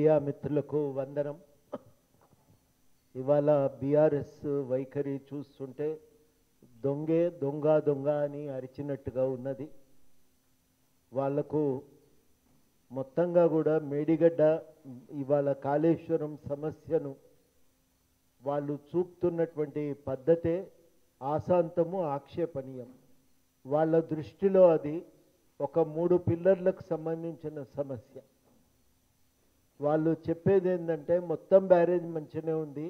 Media మిత్రులకు వందనం. ఇవాళ బీఆర్ఎస్ వైఖరి చూస్తుంటే దొంగే దొంగ దొంగ అని అరిచినట్టుగా ఉన్నది. వాళ్లకు మొత్తంగా కూడా మేడిగడ్డ ఇవాళ కాళేశ్వరం సమస్యను వాళ్ళు చూపుతున్నటువంటి పద్ధతే ఆశాంతము ఆక్షేపణీయం. వాళ్ళ దృష్టిలో అది ఒక 3 పిల్లర్లకు సంబంధించిన సమస్య. వాళ్ళు చెప్పేది ఏంటంటే మొత్తం బ్యారేజ్ మంచిగానే ఉంది,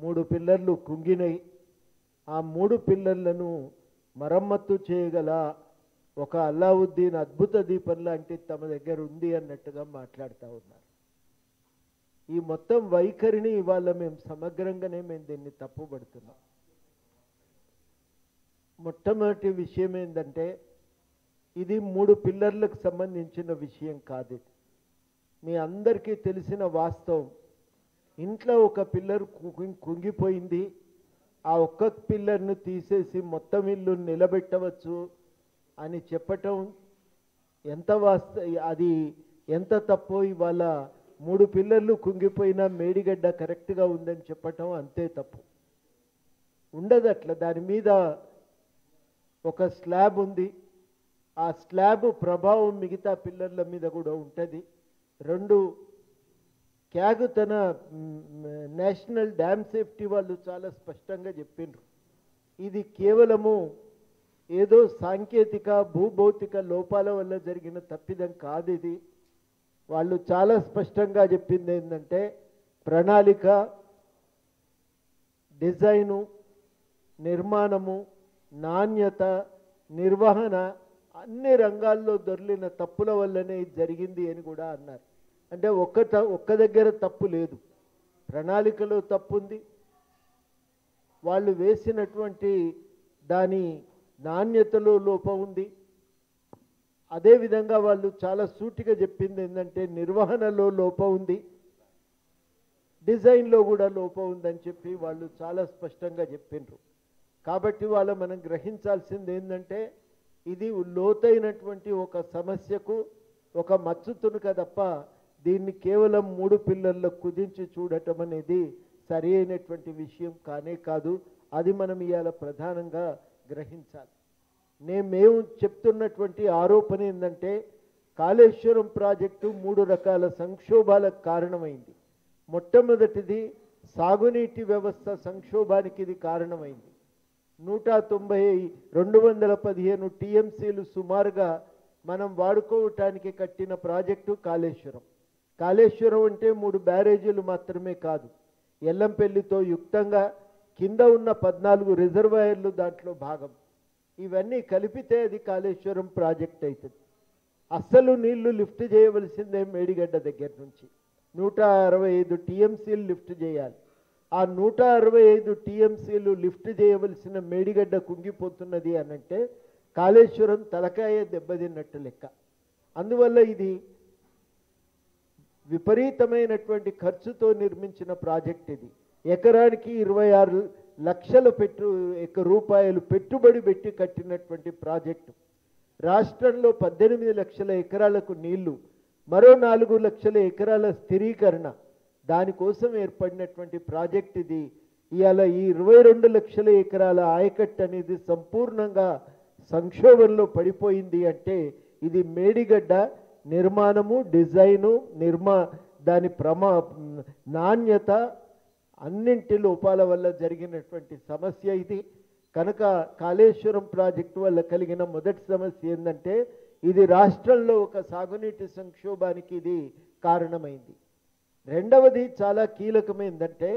3 పిల్లర్లు కుంగినాయి, ఆ 3 పిల్లర్లను మరమ్మత్తు చేయగల ఒక అల్లావుద్దీన్ అద్భుత దీపం లాంటి తమ దగ్గర ఉంది అన్నట్టుగా మాట్లాడుతూ ఉన్నారు. ఈ మొత్తం వైఖరిని ఇవాళ మేము సమగ్రంగానే దీన్ని తప్పుపడుతున్నాం. మొట్టమొదటి విషయం ఏంటంటే ఇది 3 పిల్లర్లకు సంబంధించిన విషయం కాదు. మీ అందరికీ తెలిసిన వాస్తవం, ఇంట్లో ఒక పిల్లర్ కుంగిపోయింది, ఆ ఒక్క పిల్లర్ను తీసేసి మొత్తం ఇల్లు నిలబెట్టవచ్చు అని చెప్పటం ఎంత అది ఎంత తప్పో ఇవాళ 3 పిల్లర్లు కుంగిపోయినా మేడిగడ్డ కరెక్ట్గా ఉందని చెప్పటం అంతే తప్పు. ఉండదు అట్లా. దాని మీద ఒక స్లాబ్ ఉంది, ఆ స్లాబ్ ప్రభావం మిగతా పిల్లర్ల మీద కూడా ఉంటుంది. 2 క్యాగ్ తన నేషనల్ డ్యామ్ సేఫ్టీ వాళ్ళు చాలా స్పష్టంగా చెప్పిండ్రు, ఇది కేవలము ఏదో సాంకేతిక భూభౌతిక లోపాల వల్ల జరిగిన తప్పిదం కాదు. ఇది వాళ్ళు చాలా స్పష్టంగా చెప్పింది ఏంటంటే ప్రణాళిక, డిజైను, నిర్మాణము, నాణ్యత, నిర్వహణ అన్ని రంగాల్లో దొర్లిన తప్పుల వల్లనే ఇది జరిగింది అని కూడా అన్నారు. అంటే ఒక్క దగ్గర తప్పు లేదు, ప్రణాళికలో తప్పు ఉంది, వాళ్ళు వేసినటువంటి దాని నాణ్యతలో లోపం ఉంది. అదేవిధంగా వాళ్ళు చాలా సూటిగా చెప్పింది ఏంటంటే నిర్వహణలో లోపం ఉంది, డిజైన్లో కూడా లోపం ఉందని చెప్పి వాళ్ళు చాలా స్పష్టంగా చెప్పిండ్రు. కాబట్టి మనం గ్రహించాల్సింది ఏంటంటే ఇది లోతైనటువంటి ఒక సమస్యకు ఒక మచ్చు తునక తప్ప దీన్ని కేవలం 3 పిల్లర్లకు కుదించి చూడటం అనేది సరి అయినటువంటి విషయం కానే కాదు. అది మనం ఇవాళ ప్రధానంగా గ్రహించాలి. మేము చెప్తున్నటువంటి ఆరోపణ ఏంటంటే కాళేశ్వరం ప్రాజెక్టు 3 రకాల సంక్షోభాలకు కారణమైంది. మొట్టమొదటిది సాగునీటి వ్యవస్థ సంక్షోభానికి ఇది కారణమైంది. 215 టీఎంసీలు సుమారుగా మనం వాడుకోవటానికి కట్టిన ప్రాజెక్టు కాళేశ్వరం. కాళేశ్వరం అంటే 3 బ్యారేజీలు మాత్రమే కాదు, ఎల్లంపల్లితో యుక్తంగా కింద ఉన్న 14 రిజర్వాయర్లు దాంట్లో భాగం. ఇవన్నీ కలిపితే అది కాళేశ్వరం ప్రాజెక్ట్ అవుతుంది. అస్సలు నీళ్లు లిఫ్ట్ చేయవలసిందే మేడిగడ్డ దగ్గర నుంచి 165 టీఎంసీలు లిఫ్ట్ చేయాలి. ఆ 165 టీఎంసీలు లిఫ్ట్ చేయవలసిన మేడిగడ్డ కుంగిపోతున్నది అనంటే కాళేశ్వరం తలకాయ దెబ్బతిన్నట్టు లెక్క. అందువల్ల ఇది విపరీతమైనటువంటి ఖర్చుతో నిర్మించిన ప్రాజెక్ట్. ఇది ఎకరానికి 26 లక్షల రూపాయలు పెట్టుబడి పెట్టి కట్టినటువంటి ప్రాజెక్టు. రాష్ట్రంలో 18 లక్షల ఎకరాలకు నీళ్లు, మరో 4 లక్షల ఎకరాల స్థిరీకరణ, దానికోసం ఏర్పడినటువంటి ప్రాజెక్ట్ ఇది. ఇవాళ ఈ 22 లక్షల ఎకరాల ఆయకట్టు అనేది సంపూర్ణంగా సంక్షోభంలో పడిపోయింది. అంటే ఇది మేడిగడ్డ నిర్మాణము, డిజైను, దాని నాణ్యత అన్నింటి లోపాల వల్ల జరిగినటువంటి సమస్య ఇది. కనుక కాళేశ్వరం ప్రాజెక్టు వల్ల కలిగిన మొదటి సమస్య ఏంటంటే ఇది రాష్ట్రంలో ఒక సాగునీటి సంక్షోభానికి ఇది కారణమైంది. రెండవది చాలా కీలకమైందంటే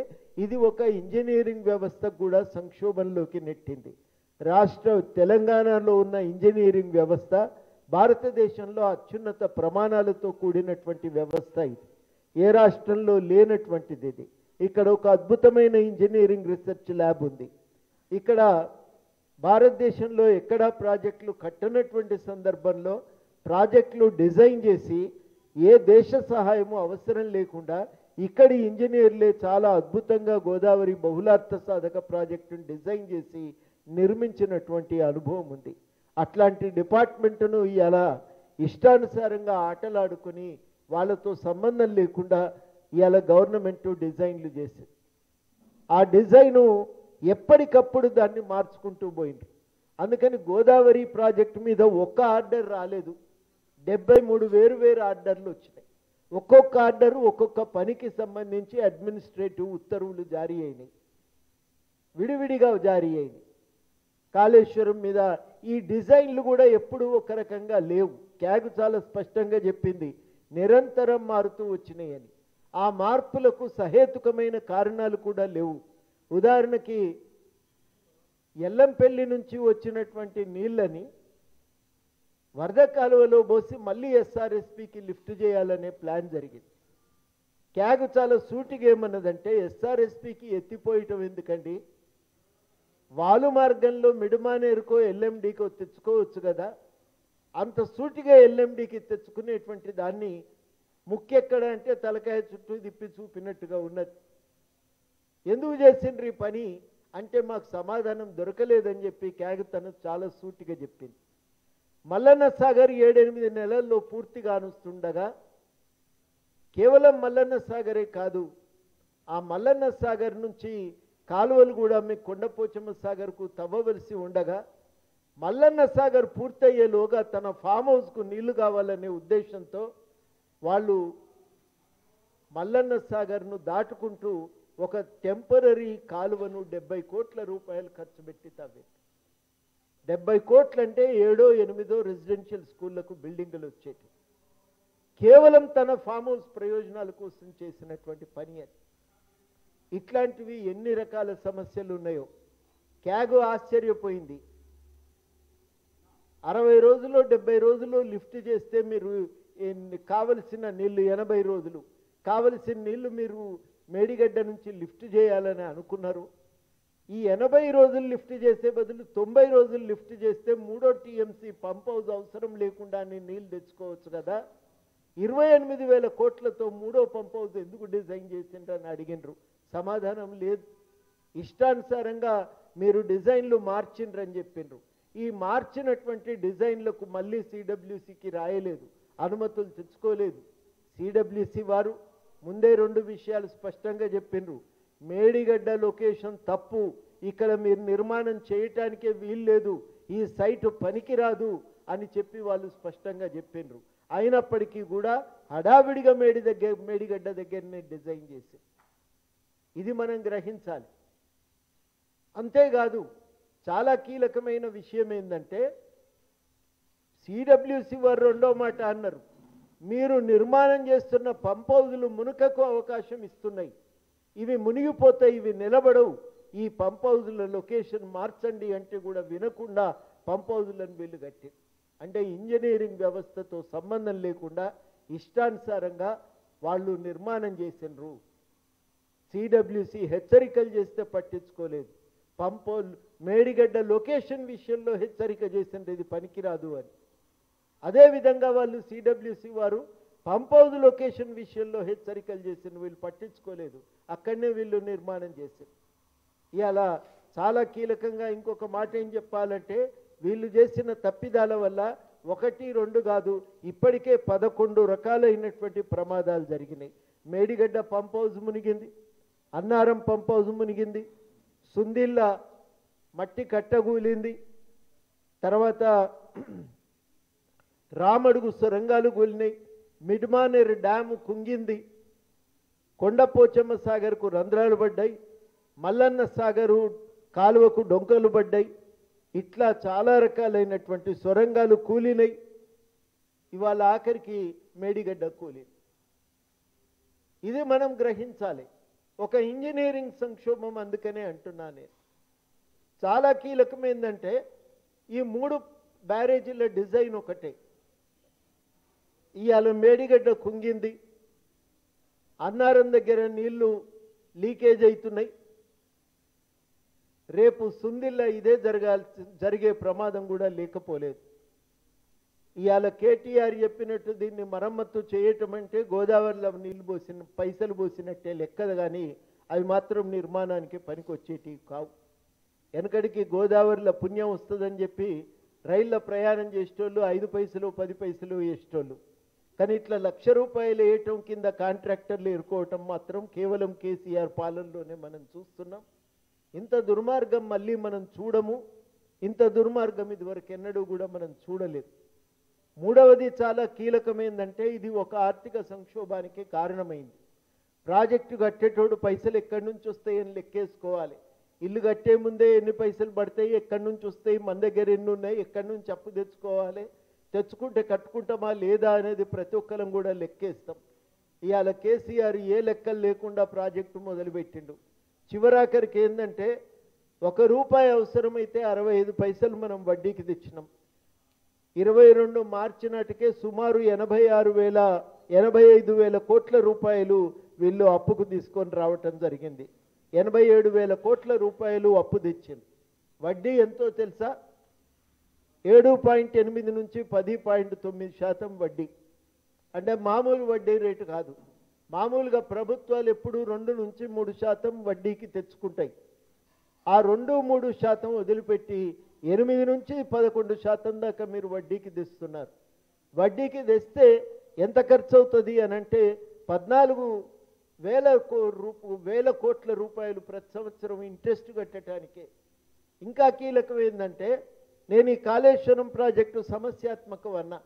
ఇది ఒక ఇంజనీరింగ్ వ్యవస్థకు కూడా సంక్షోభంలోకి నెట్టింది. తెలంగాణలో ఉన్న ఇంజనీరింగ్ వ్యవస్థ భారతదేశంలో అత్యున్నత ప్రమాణాలతో కూడినటువంటి వ్యవస్థ. ఇది ఏ రాష్ట్రంలో లేనటువంటిది. ఇది ఇక్కడ ఒక అద్భుతమైన ఇంజనీరింగ్ రీసెర్చ్ ల్యాబ్ ఉంది. ఇక్కడ భారతదేశంలో ఎక్కడా ప్రాజెక్టులు కట్టనటువంటి సందర్భంలో ప్రాజెక్టులు డిజైన్ చేసి ఏ దేశ సహాయము అవసరం లేకుండా ఇక్కడి ఇంజనీర్లే చాలా అద్భుతంగా గోదావరి బహుళార్థ సాధక ప్రాజెక్టును డిజైన్ చేసి నిర్మించినటువంటి అనుభవం ఉంది. అట్లాంటి డిపార్ట్మెంట్ను ఇలా ఇష్టానుసారంగా ఆటలాడుకుని వాళ్ళతో సంబంధం లేకుండా ఇవాళ గవర్నమెంట్ డిజైన్లు చేసింది. ఆ డిజైను ఎప్పటికప్పుడు దాన్ని మార్చుకుంటూ పోయింది. అందుకని గోదావరి ప్రాజెక్టు మీద ఒక్క ఆర్డర్ రాలేదు, 73 వేరు ఆర్డర్లు వచ్చినాయి. ఒక్కొక్క ఆర్డరు ఒక్కొక్క పనికి సంబంధించి అడ్మినిస్ట్రేటివ్ ఉత్తర్వులు జారీ అయినాయి, విడివిడిగా జారీ అయినాయి. కాళేశ్వరం మీద ఈ డిజైన్లు కూడా ఎప్పుడూ ఒక రకంగా లేవు. క్యాగ్ చాలా స్పష్టంగా చెప్పింది, నిరంతరం మారుతూ వచ్చినాయని. ఆ మార్పులకు సహేతుకమైన కారణాలు కూడా లేవు. ఉదాహరణకి ఎల్లంపల్లి నుంచి వచ్చినటువంటి నీళ్ళని వరద కాలువలో పోసి మళ్ళీ ఎస్ఆర్ఎస్పికి లిఫ్ట్ చేయాలనే ప్లాన్ జరిగింది. క్యాగ్ చాలా సూటిగా ఏమన్నదంటే, ఎస్ఆర్ఎస్పికి ఎత్తిపోయటం ఎందుకండి, వాలు మార్గంలో మిడుమానేరుకో ఎల్ఎండికో తెచ్చుకోవచ్చు కదా, అంత సూటిగా ఎల్ఎండికి తెచ్చుకునేటువంటి దాన్ని ముఖ్యెక్కడ అంటే తలకాయ చుట్టూ తిప్పి చూపినట్టుగా ఉన్నది. ఎందుకు చేసిండ్రు ఈ పని అంటే మాకు సమాధానం దొరకలేదని చెప్పి క్యాగ్ తను చాలా సూటిగా చెప్పింది. మల్లన్న సాగర్ 7-8 నెలల్లో పూర్తిగా అనుస్తుండగా కేవలం మల్లన్న సాగరే కాదు, ఆ మల్లన్న సాగర్ నుంచి కాలువలు కూడా మీ కొండపోచమ్మ సాగర్కు తవ్వవలసి ఉండగా మల్లన్న సాగర్ పూర్తయ్యేలోగా తన ఫామ్ హౌస్కు నీళ్లు కావాలనే ఉద్దేశంతో వాళ్ళు మల్లన్న సాగర్ను దాటుకుంటూ ఒక టెంపరరీ కాలువను 70 కోట్ల రూపాయలు ఖర్చు పెట్టి తవ్వారు. 70 కోట్లు అంటే 7-8 రెసిడెన్షియల్ స్కూళ్లకు బిల్డింగులు వచ్చేటి. కేవలం తన ఫామ్ హౌస్ ప్రయోజనాల కోసం చేసినటువంటి పని అది. ఇట్లాంటివి ఎన్ని రకాల సమస్యలు ఉన్నాయో క్యాగ్ ఆశ్చర్యపోయింది. 60 రోజుల్లో 70 రోజుల్లో లిఫ్ట్ చేస్తే మీరు కావలసిన నీళ్లు 80 రోజులు కావలసిన నీళ్లు మీరు మేడిగడ్డ నుంచి లిఫ్ట్ చేయాలని అనుకున్నారు. ఈ 80 రోజులు లిఫ్ట్ చేసే బదులు 90 రోజులు లిఫ్ట్ చేస్తే 3వ టీఎంసీ పంప్ హౌస్ అవసరం లేకుండా నీళ్లు తెచ్చుకోవచ్చు కదా. 28,000 కోట్లతో 3వ పంప్ హౌస్ ఎందుకు డిజైన్ చేసిండ్రని అడిగినరు. సమాధానం లేదు. ఇష్టానుసారంగా మీరు డిజైన్లు మార్చిండ్రని చెప్పిండ్రు. ఈ మార్చినటువంటి డిజైన్లకు మళ్ళీ సిడబ్ల్యూసికి రాయలేదు, అనుమతులు తెచ్చుకోలేదు. సిడబ్ల్యూసి వారు ముందే 2 విషయాలు స్పష్టంగా చెప్పిండ్రు. మేడిగడ్డ లొకేషన్ తప్పు, ఇక్కడ మీరు నిర్మాణం చేయటానికే వీల్లేదు, ఈ సైటు పనికిరాదు అని చెప్పి వాళ్ళు స్పష్టంగా చెప్పిండ్రు. అయినప్పటికీ కూడా హడావిడిగా మేడిగడ్డ దగ్గరనే డిజైన్ చేసి, ఇది మనం గ్రహించాలి. అంతేకాదు చాలా కీలకమైన విషయం ఏంటంటే సిడబ్ల్యూసి వారు 2వ మాట అన్నారు, మీరు నిర్మాణం చేస్తున్న పంప్ హౌజులు మునుకకు అవకాశం ఇస్తున్నాయి, ఇవి మునిగిపోతాయి, ఇవి నిలబడవు, ఈ పంప్ హౌజుల లొకేషన్ మార్చండి అంటే కూడా వినకుండా పంప్ హౌజులను వీళ్ళు కట్టారు. అంటే ఇంజనీరింగ్ వ్యవస్థతో సంబంధం లేకుండా ఇష్టానుసారంగా వాళ్ళు నిర్మాణం చేసినారు. సిడబ్ల్యూసి హెచ్చరికలు చేస్తే పట్టించుకోలేదు. మేడిగడ్డ లొకేషన్ విషయంలో హెచ్చరిక చేసింది ఇది పనికిరాదు అని. అదేవిధంగా వాళ్ళు సిడబ్ల్యూసి వారు పంప్ హౌస్ లొకేషన్ విషయంలో హెచ్చరికలు చేసిన వీళ్ళు పట్టించుకోలేదు, అక్కడనే వీళ్ళు నిర్మాణం చేశారు. ఇలా చాలా కీలకంగా ఇంకొక మాట ఏం చెప్పాలంటే వీళ్ళు చేసిన తప్పిదాల వల్ల 1-2 కాదు, ఇప్పటికే 11 రకాలైనటువంటి ప్రమాదాలు జరిగినాయి. మేడిగడ్డ పంప్ హౌస్ మునిగింది, అన్నారం పంప్ హౌస్ మునిగింది, సుందిల్ల మట్టి కట్టగూలింది, తర్వాత రామడుగు సొరంగాలు కూలినాయి, మిడ్మానేరు డ్యాము కుంగింది, కొండపోచమ్మ సాగర్కు రంధ్రాలు పడ్డాయి, మల్లన్న సాగరు కాలువకు డొంకలు పడ్డాయి. ఇట్లా చాలా రకాలైనటువంటి సొరంగాలు కూలినాయి. ఇవాళ ఆఖరికి మేడిగడ్డ కూలింది. ఇది మనం గ్రహించాలి. ఒక ఇంజనీరింగ్ సంక్షోభం. అందుకనే అంటున్నా నేను చాలా కీలకమైందంటే ఈ 3 బ్యారేజీల డిజైన్ ఒకటే. ఇవాళ మేడిగడ్డ కుంగింది, అన్నారం దగ్గర నీళ్లు లీకేజ్ అవుతున్నాయి, రేపు సుందిల్ల ఇదే జరిగే ప్రమాదం కూడా లేకపోలేదు. ఇవాళ కేటీఆర్ చెప్పినట్టు దీన్ని మరమ్మత్తు చేయటం అంటే గోదావరిలో నీళ్లు పోసిన పైసలు పోసినట్టే లెక్కదు, కానీ అవి మాత్రం నిర్మాణానికి పనికొచ్చేటివి కావు. వెనకడికి గోదావరిలో పుణ్యం వస్తుందని చెప్పి రైళ్ళ ప్రయాణం చేసేటోళ్ళు 5 పైసలు 10 పైసలు వేసేటోళ్ళు. కానీ ఇట్లా ₹1,00,000 వేయటం కింద కాంట్రాక్టర్లు ఎరుకోవటం మాత్రం కేవలం కేసీఆర్ పాలనలోనే మనం చూస్తున్నాం. ఇంత దుర్మార్గం మళ్ళీ మనం చూడము. ఇంత దుర్మార్గం ఇదివరకు ఎన్నడూ కూడా మనం చూడలేదు. మూడవది చాలా కీలకమైందంటే ఇది ఒక ఆర్థిక సంక్షోభానికి కారణమైంది. ప్రాజెక్టు కట్టేటోడు పైసలు ఎక్కడి నుంచి వస్తాయని లెక్కేసుకోవాలి. ఇల్లు కట్టే ముందే ఎన్ని పైసలు పడతాయి, ఎక్కడి నుంచి వస్తాయి, మన దగ్గర ఎన్ని ఉన్నాయి, ఎక్కడి నుంచి అప్పు తెచ్చుకోవాలి, తెచ్చుకుంటే కట్టుకుంటామా లేదా అనేది ప్రతి ఒక్కరం కూడా లెక్కేస్తాం. ఇవాళ కేసీఆర్ ఏ లెక్కలు లేకుండా ప్రాజెక్టు మొదలుపెట్టిండు. చివరాఖరికి ఏంటంటే ₹1 అవసరమైతే 65 పైసలు మనం వడ్డీకి తెచ్చినాం. 22 మార్చి నాటికే సుమారు 85,000 కోట్ల రూపాయలు వీళ్ళు అప్పుకు తీసుకొని రావటం జరిగింది. 87,000 కోట్ల రూపాయలు అప్పు తెచ్చింది. వడ్డీ ఎంతో తెలుసా? 7.8 నుంచి 10.9% వడ్డీ. అంటే మామూలు వడ్డీ రేటు కాదు. మామూలుగా ప్రభుత్వాలు ఎప్పుడు 2 నుంచి 3% వడ్డీకి తెచ్చుకుంటాయి. ఆ 2-3% వదిలిపెట్టి 8 నుంచి 11% దాకా మీరు వడ్డీకి తెస్తున్నారు. వడ్డీకి తెస్తే ఎంత ఖర్చు అవుతుంది అని అంటే 14,000 కోట్ల రూపాయలు ప్రతి సంవత్సరం ఇంట్రెస్ట్ కట్టడానికే. ఇంకా కీలకం ఏంటంటే నేను ఈ కాళేశ్వరం ప్రాజెక్టు సమస్యాత్మకం అన్నా.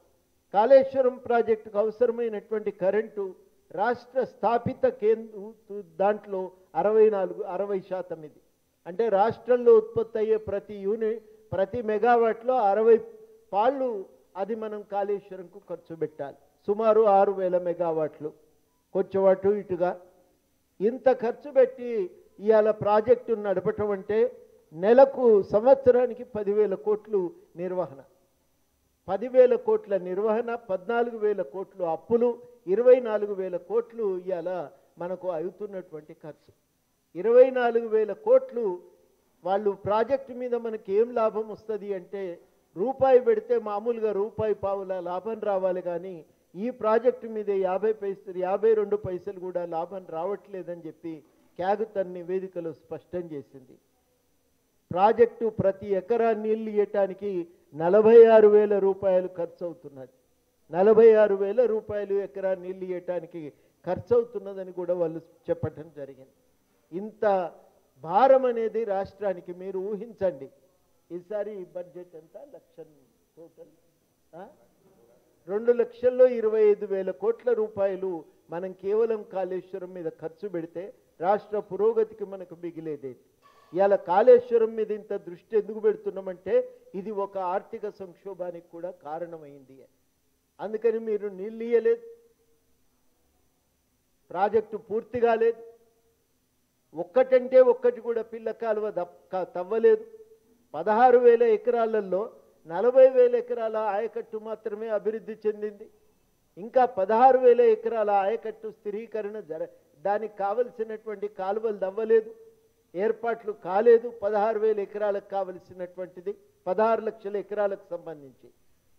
కాళేశ్వరం ప్రాజెక్టుకు అవసరమైనటువంటి కరెంటు రాష్ట్ర స్థాపిత దాంట్లో 60% ఇది. అంటే రాష్ట్రంలో ఉత్పత్తి అయ్యే ప్రతి మెగావాట్లో 60 పాళ్ళు అది మనం కాళేశ్వరంకు ఖర్చు పెట్టాలి. సుమారు 6,000 మెగావాట్లు, కొంచెం అటు ఇటుగా ఇంత ఖర్చు పెట్టి ఇవాళ ప్రాజెక్టును నడపటం అంటే నెలకు సంవత్సరానికి 10,000 కోట్లు నిర్వహణ. 10,000 కోట్ల నిర్వహణ, 14,000 కోట్లు అప్పులు, 24,000 కోట్లు ఇవాళ మనకు అవుతున్నటువంటి ఖర్చు. 24,000 కోట్లు వాళ్ళు ప్రాజెక్టు మీద మనకి ఏం లాభం వస్తుంది అంటే రూపాయి పెడితే మామూలుగా ₹1.5 లాభం రావాలి, కానీ ఈ ప్రాజెక్టు మీద 52 పైసలు కూడా లాభం రావట్లేదని చెప్పి క్యాగ్ తన నివేదికలో స్పష్టం చేసింది. ప్రాజెక్టు ప్రతి ఎకరా నీళ్లు ఇవ్వటానికి 46,000 రూపాయలు ఖర్చు అవుతున్నది. 46,000 రూపాయలు ఎకరా నీళ్లు ఇవ్వటానికి ఖర్చు అవుతున్నదని కూడా వాళ్ళు చెప్పటం జరిగింది. ఇంత భారం అనేది రాష్ట్రానికి మీరు ఊహించండి. ఈసారి బడ్జెట్ ఎంత? టోటల్ 2,25,000 కోట్ల రూపాయలు మనం కేవలం కాళేశ్వరం మీద ఖర్చు పెడితే రాష్ట్ర పురోగతికి మనకు మిగిలేదే. ఇవాళ కాళేశ్వరం మీద ఇంత దృష్టి ఎందుకు పెడుతున్నామంటే ఇది ఒక ఆర్థిక సంక్షోభానికి కూడా కారణమైంది. అందుకని మీరు నీళ్ళు ఇయ్యలేదు, ప్రాజెక్టు పూర్తి కాలేదు, ఒక్కటంటే ఒక్కటి కూడా పిల్ల కాలువ తవ్వలేదు. 16,000 ఎకరాలలో 40,000 ఎకరాల ఆయకట్టు మాత్రమే అభివృద్ధి చెందింది. ఇంకా 16,000 ఎకరాల ఆయకట్టు స్థిరీకరణ దానికి కావలసినటువంటి కాలువలు తవ్వలేదు, ఏర్పాట్లు కాలేదు. 16,000 ఎకరాలకు కావలసినటువంటిది 16 లక్షల ఎకరాలకు సంబంధించి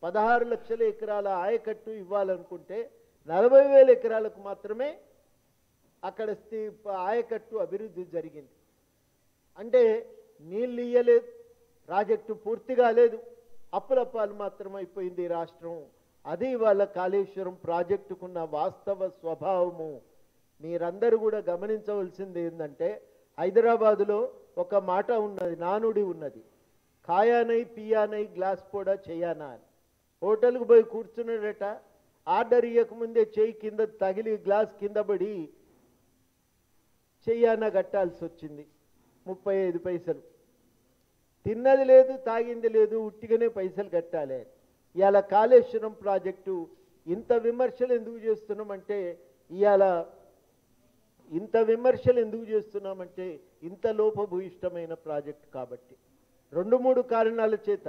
16 లక్షల ఎకరాల ఆయకట్టు ఇవ్వాలనుకుంటే 40,000 ఎకరాలకు మాత్రమే అక్కడ ఆయకట్టు అభివృద్ధి జరిగింది. అంటే నీళ్ళు ఇయ్యలేదు, ప్రాజెక్టు పూర్తిగా లేదు, అప్పుల పాలు మాత్రం అయిపోయింది రాష్ట్రం. అది వాళ్ళ కాళేశ్వరం ప్రాజెక్టుకున్న వాస్తవ స్వభావము. మీరందరూ కూడా గమనించవలసింది ఏంటంటే హైదరాబాదులో ఒక మాట ఉన్నది, నానుడి ఉన్నది, ఖాయానై పియానై గ్లాస్ పోడా చెయ్యానా అని. హోటల్కి పోయి కూర్చున్నాడట, ఆర్డర్ ఇవ్వకముందే చెయ్యి కింద తగిలి గ్లాస్ కింద పడి చెయ్యానా కట్టాల్సి వచ్చింది 35 పైసలు. తిన్నది లేదు, తాగింది లేదు, ఉట్టిగానే పైసలు కట్టాలి. ఇవాళ కాళేశ్వరం ప్రాజెక్టు ఇంత విమర్శలు ఎందుకు చేస్తున్నామంటే ఇంత లోపభూయిష్టమైన ప్రాజెక్టు కాబట్టి 2-3 కారణాల చేత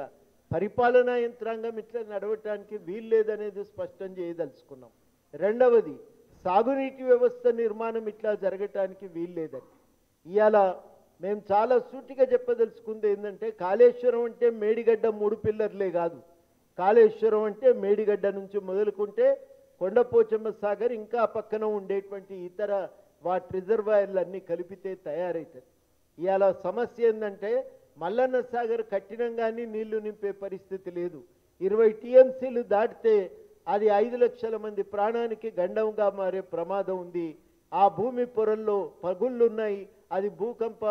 పరిపాలనా యంత్రాంగం ఇట్లా నడవటానికి వీల్లేదనేది స్పష్టం చేయదలుచుకున్నాం. రెండవది, సాగునీటి వ్యవస్థ నిర్మాణం ఇట్లా జరగటానికి వీల్లేదని ఇవాళ మేము చాలా సూటిగా చెప్పదలుచుకుంది ఏంటంటే కాళేశ్వరం అంటే మేడిగడ్డ 3 పిల్లర్లే కాదు. కాళేశ్వరం అంటే మేడిగడ్డ నుంచి మొదలుకుంటే కొండపోచమ్మ సాగర్ ఇంకా పక్కన ఉండేటువంటి ఇతర వాటి రిజర్వాయర్లన్నీ కలిపితే తయారవుతుంది. ఇవాళ సమస్య ఏంటంటే మల్లన్న సాగర్ కట్టినం కానీ నీళ్లు నింపే పరిస్థితి లేదు. 20 టీఎంసీలు దాటితే అది 5 లక్షల మంది ప్రాణానికి గండంగా మారే ప్రమాదం ఉంది. ఆ భూమి పొరల్లో పగుళ్ళున్నాయి. అది భూకంప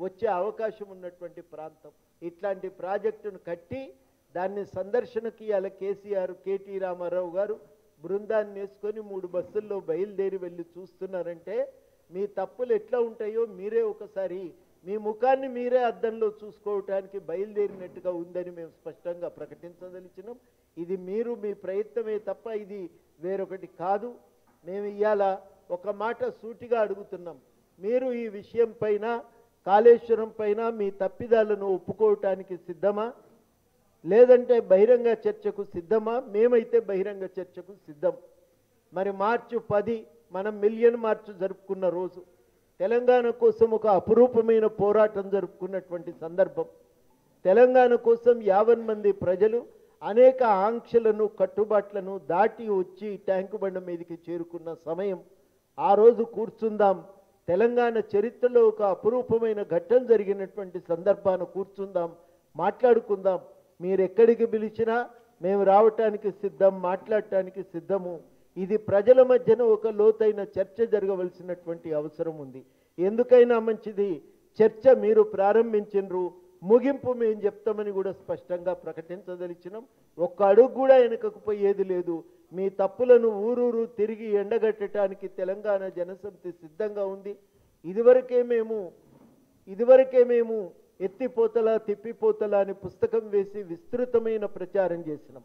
వచ్చే అవకాశం ఉన్నటువంటి ప్రాంతం. ఇట్లాంటి ప్రాజెక్టును కట్టి దాన్ని సందర్శనకి అలా కేసీఆర్, కేటీ రామారావు గారు బృందాన్ని వేసుకొని 3 బస్సుల్లో బయలుదేరి వెళ్ళి చూస్తున్నారంటే మీ తప్పులు ఎట్లా ఉంటాయో మీరే ఒకసారి మీ ముఖాన్ని మీరే అద్దంలో చూసుకోవటానికి బయలుదేరినట్టుగా ఉందని మేము స్పష్టంగా ప్రకటించదలిచినాం. ఇది మీరు మీ ప్రయత్నమే తప్ప ఇది వేరొకటి కాదు. మేము ఇవాళ ఒక మాట సూటిగా అడుగుతున్నాం. మీరు ఈ విషయం పైన, కాళేశ్వరం పైన మీ తప్పిదాలను ఒప్పుకోవటానికి సిద్ధమా, లేదంటే బహిరంగ చర్చకు సిద్ధమా? మేమైతే బహిరంగ చర్చకు సిద్ధం. మరి మార్చి 10 మనం మిలియన్ మార్చ్ జరుపుకున్న రోజు, తెలంగాణ కోసం ఒక అపురూపమైన పోరాటం జరుపుకున్నటువంటి సందర్భం. తెలంగాణ కోసం 50 మంది ప్రజలు అనేక ఆంక్షలను, కట్టుబాట్లను దాటి వచ్చి ట్యాంకు బండ మీదకి చేరుకున్న సమయం. ఆ రోజు కూర్చుందాం, తెలంగాణ చరిత్రలో ఒక అపురూపమైన ఘట్టం జరిగినటువంటి సందర్భాన కూర్చుందాం, మాట్లాడుకుందాం. మీరు ఎక్కడికి పిలిచినా మేము రావటానికి సిద్ధం, మాట్లాడటానికి సిద్ధము. ఇది ప్రజల మధ్యన ఒక లోతైన చర్చ జరగవలసినటువంటి అవసరం ఉంది. ఎందుకైనా మంచిది చర్చ మీరు ప్రారంభించినరు, ముగింపు మేము చెప్తామని కూడా స్పష్టంగా ప్రకటించదలిచినాం. ఒక్క అడుగు కూడా వెనుకకు పోయేది లేదు. మీ తప్పులను ఊరూరు తిరిగి ఎండగట్టడానికి తెలంగాణ జనసమితి సిద్ధంగా ఉంది. ఇదివరకే మేము ఎత్తిపోతల తిప్పిపోతల అని పుస్తకం వేసి విస్తృతమైన ప్రచారం చేసినాం.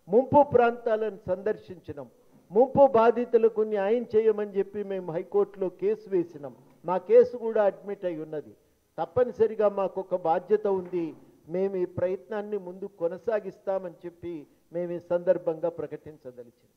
ముంపు ప్రాంతాలను సందర్శించినాం. ముంపు బాధితులకు న్యాయం చేయమని చెప్పి మేము హైకోర్టులో కేసు వేసినాం. మా కేసు కూడా అడ్మిట్ అయి ఉన్నది. తప్పనిసరిగా మాకు ఒక బాధ్యత ఉంది. మేము ఈ ప్రయత్నాన్ని ముందు కొనసాగిస్తామని చెప్పి మేము ఈ సందర్భంగా ప్రకటించదలిచాం.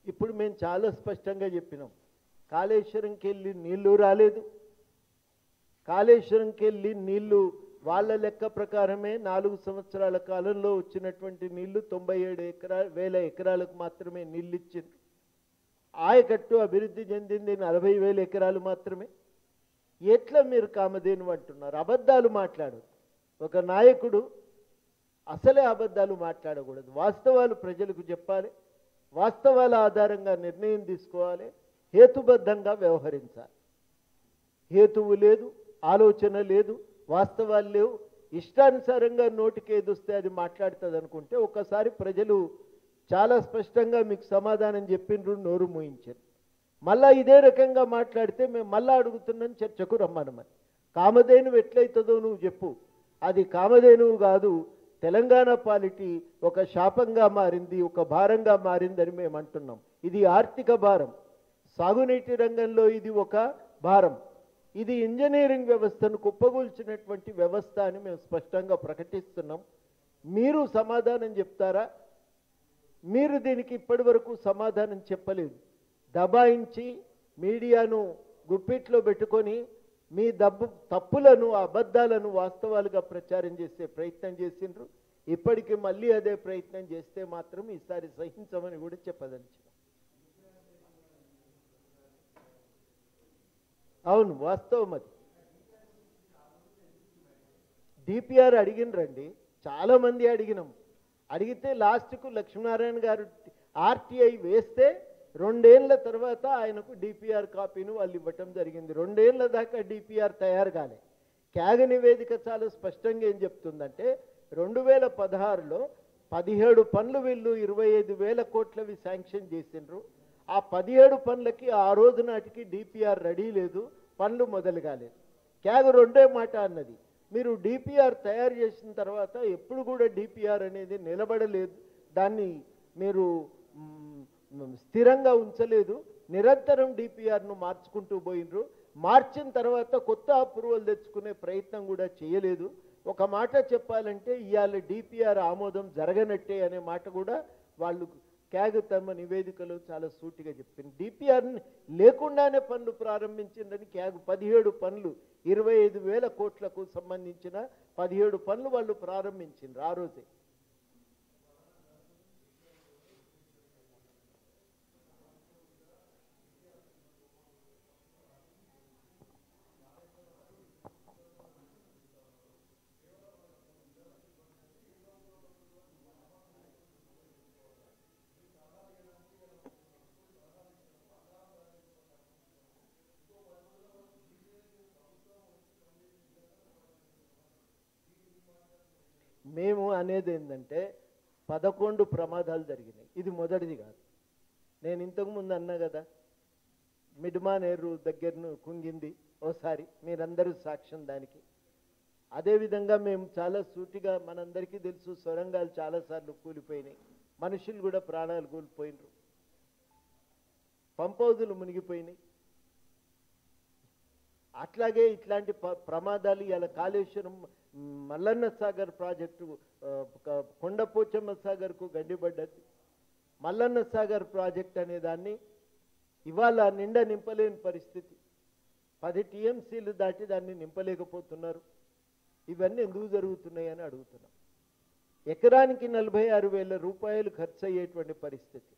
ఇప్పుడు మేము చాలా స్పష్టంగా చెప్పినాం. కాళేశ్వరంకి వెళ్ళి నీళ్లు రాలేదు. కాళేశ్వరంకి వెళ్ళి నీళ్లు వాళ్ళ లెక్క ప్రకారమే 4 సంవత్సరాల కాలంలో వచ్చినటువంటి నీళ్లు 97,000 ఎకరాలకు మాత్రమే నీళ్ళు ఇచ్చింది. ఆయకట్టు అభివృద్ధి చెందింది 40,000 ఎకరాలు మాత్రమే. ఎట్లా మీరు కామధేను అంటున్నారు? అబద్ధాలు మాట్లాడు. ఒక నాయకుడు అసలే అబద్ధాలు మాట్లాడకూడదు. వాస్తవాలు ప్రజలకు చెప్పాలి. వాస్తవాల ఆధారంగా నిర్ణయం తీసుకోవాలి. హేతుబద్ధంగా వ్యవహరించాలి. హేతువు లేదు, ఆలోచన లేదు, వాస్తవాలు లేవు. ఇష్టానుసారంగా నోటికి ఏదొస్తే అది మాట్లాడుతుంది అనుకుంటే ఒకసారి ప్రజలు చాలా స్పష్టంగా మీకు సమాధానం చెప్పిండ్రు, నోరు మూయించారు. మళ్ళా ఇదే రకంగా మాట్లాడితే మేము మళ్ళా అడుగుతున్నాం చర్చకు రమ్మనమని. కామధేనువు ఎట్లయితుందో నువ్వు చెప్పు. అది కామధేనువు కాదు. తెలంగాణ పాలిటీ ఒక శాపంగా మారింది, ఒక భారంగా మారిందని మేము అంటున్నాం. ఇది ఆర్థిక భారం. సాగునీటి రంగంలో ఇది ఒక భారం. ఇది ఇంజనీరింగ్ వ్యవస్థను కుప్పగూల్చినటువంటి వ్యవస్థ అని మేము స్పష్టంగా ప్రకటిస్తున్నాం. మీరు సమాధానం చెప్తారా? మీరు దీనికి ఇప్పటి వరకు సమాధానం చెప్పలేదు. దబాయించి మీడియాను గుప్పిట్లో పెట్టుకొని మీ తప్పులను, అబద్ధాలను వాస్తవాలుగా ప్రచారం చేసే ప్రయత్నం చేసిండ్రు. ఇప్పటికీ మళ్ళీ అదే ప్రయత్నం చేస్తే మాత్రం ఈసారి సహించమని కూడా చెప్పదలిచాం. అవును, వాస్తవం అది. డిపిఆర్ అడిగినరండి, చాలామంది అడిగినాం. అడిగితే లాస్ట్కు లక్ష్మీనారాయణ గారు ఆర్టీఐ వేస్తే 2 ఏళ్ల తర్వాత ఆయనకు డిపిఆర్ కాపీని వాళ్ళు ఇవ్వటం జరిగింది. 2 ఏళ్ల దాకా డిపిఆర్ తయారు కాలే. క్యాగ్ నివేదిక చాలా స్పష్టంగా ఏం చెప్తుందంటే 2016లో 17 పనులు వీళ్ళు 25,000 కోట్లవి శాంక్షన్ చేసిండ్రు. ఆ 17 పనులకి ఆ రోజు నాటికి డిపిఆర్ రెడీ లేదు, పనులు మొదలు కాలేదు. క్యాగ్ 2 మాట అన్నది, మీరు డిపిఆర్ తయారు చేసిన తర్వాత ఎప్పుడు కూడా డిపిఆర్ అనేది నిలబడలేదు, దాన్ని మీరు స్థిరంగా ఉంచలేదు, నిరంతరం డిపిఆర్ను మార్చుకుంటూ పోయినరు. మార్చిన తర్వాత కొత్త అప్రూవల్ తెచ్చుకునే ప్రయత్నం కూడా చేయలేదు. ఒక మాట చెప్పాలంటే ఇవాళ డిపిఆర్ ఆమోదం జరగనట్టే అనే మాట కూడా వాళ్ళు క్యాగ్ తమ నివేదికలో చాలా సూటిగా చెప్పింది. డిపిఆర్ని లేకుండానే పనులు ప్రారంభించిందని క్యాగ్ 17 పనులు 25,000 కోట్లకు సంబంధించిన 17 పనులు వాళ్ళు ప్రారంభించిండ్రు ఆ రోజే. మేము అనేది ఏంటంటే 11 ప్రమాదాలు జరిగినాయి. ఇది మొదటిది కాదు. నేను ఇంతకుముందు అన్నా కదా, మిడ్మానేరు దగ్గరను కుంగింది ఓసారి, మీరందరూ సాక్ష్యం దానికి. అదేవిధంగా మేము చాలా సూటిగా, మనందరికీ తెలుసు, సొరంగాలు చాలాసార్లు కూలిపోయినాయి, మనుషులు కూడా ప్రాణాలు కోల్పోయినరు, పంప్ హౌజులు మునిగిపోయినాయి. అట్లాగే ఇట్లాంటి ప్రమాదాలు ఇలా కాళేశ్వరం మల్లన్న సాగర్ ప్రాజెక్టు కొండపోచమ్మ సాగర్కు గండిపడ్డది. మల్లన్న సాగర్ ప్రాజెక్ట్ అనే దాన్ని ఇవాళ నిండా నింపలేని పరిస్థితి. 10 టీఎంసీలు దాటి దాన్ని నింపలేకపోతున్నారు. ఇవన్నీ ఎందుకు జరుగుతున్నాయని అడుగుతున్నాం. ఎకరానికి 46,000 రూపాయలు ఖర్చు అయ్యేటువంటి పరిస్థితి.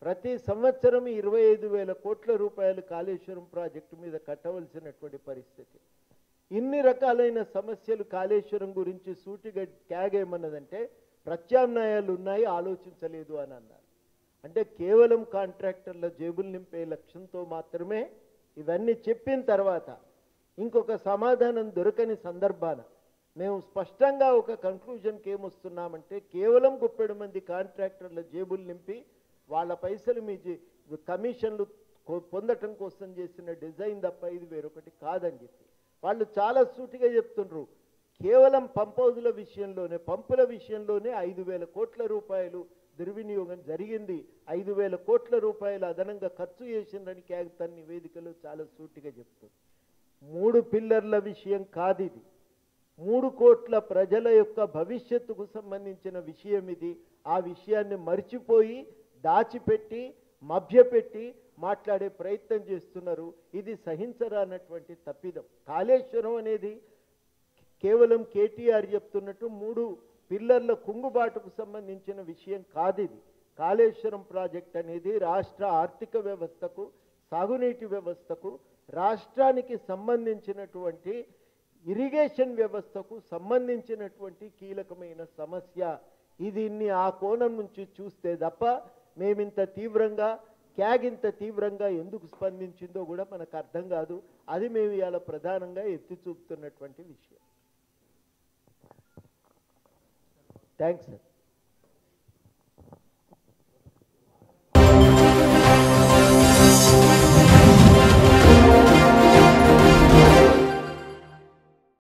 ప్రతి సంవత్సరం 25,000 కోట్ల రూపాయలు కాళేశ్వరం ప్రాజెక్టు మీద కట్టవలసినటువంటి పరిస్థితి. ఇన్ని రకాలైన సమస్యలు కాళేశ్వరం గురించి సూటిగా క్యాగ్ ఏమన్నదంటే ప్రత్యామ్నాయాలు ఉన్నాయి, ఆలోచించలేదు అని అన్నారు. అంటే కేవలం కాంట్రాక్టర్ల జేబులు నింపే లక్ష్యంతో మాత్రమే ఇవన్నీ చెప్పిన తర్వాత ఇంకొక సమాధానం దొరకని సందర్భాన మేము స్పష్టంగా ఒక కన్క్లూజన్కి ఏమొస్తున్నామంటే, కేవలం 30 మంది కాంట్రాక్టర్ల జేబులు నింపి వాళ్ళ పైసలు మీ కమిషన్లు పొందటం కోసం చేసిన డిజైన్ తప్ప ఇది వేరొకటి కాదని చెప్పి వాళ్ళు చాలా సూటిగా చెప్తుండ్రు. కేవలం పంప్ హౌజుల విషయంలోనే, పంపుల విషయంలోనే 5,000 కోట్ల రూపాయలు దుర్వినియోగం జరిగింది. 5,000 కోట్ల రూపాయలు అదనంగా ఖర్చు చేసిందని క్యాగ్ తన నివేదికలో చాలా సూటిగా చెప్తుంది. 3 పిల్లర్ల విషయం కాదు ఇది. 3 కోట్ల ప్రజల యొక్క భవిష్యత్తుకు సంబంధించిన విషయం ఇది. ఆ విషయాన్ని మర్చిపోయి దాచిపెట్టి మభ్యపెట్టి మాట్లాడే ప్రయత్నం చేస్తున్నారు. ఇది సహించరానటువంటి తప్పిదం. కాళేశ్వరం అనేది కేవలం కేటీఆర్ చెప్తున్నట్టు 3 పిల్లర్ల కుంగుబాటుకు సంబంధించిన విషయం కాదు ఇది. కాళేశ్వరం ప్రాజెక్ట్ అనేది రాష్ట్ర ఆర్థిక వ్యవస్థకు, సాగునీటి వ్యవస్థకు, రాష్ట్రానికి సంబంధించినటువంటి ఇరిగేషన్ వ్యవస్థకు సంబంధించినటువంటి కీలకమైన సమస్య. దీన్ని ఆ కోణం నుంచి చూస్తే తప్ప మేమింత తీవ్రంగా, క్యాగ్ ఇంత తీవ్రంగా ఎందుకు స్పందించిందో కూడా మనకు అర్థం కాదు. అది మేము ఇవాళ ప్రధానంగా ఎత్తి చూపుతున్నటువంటి విషయం. Thanks sir.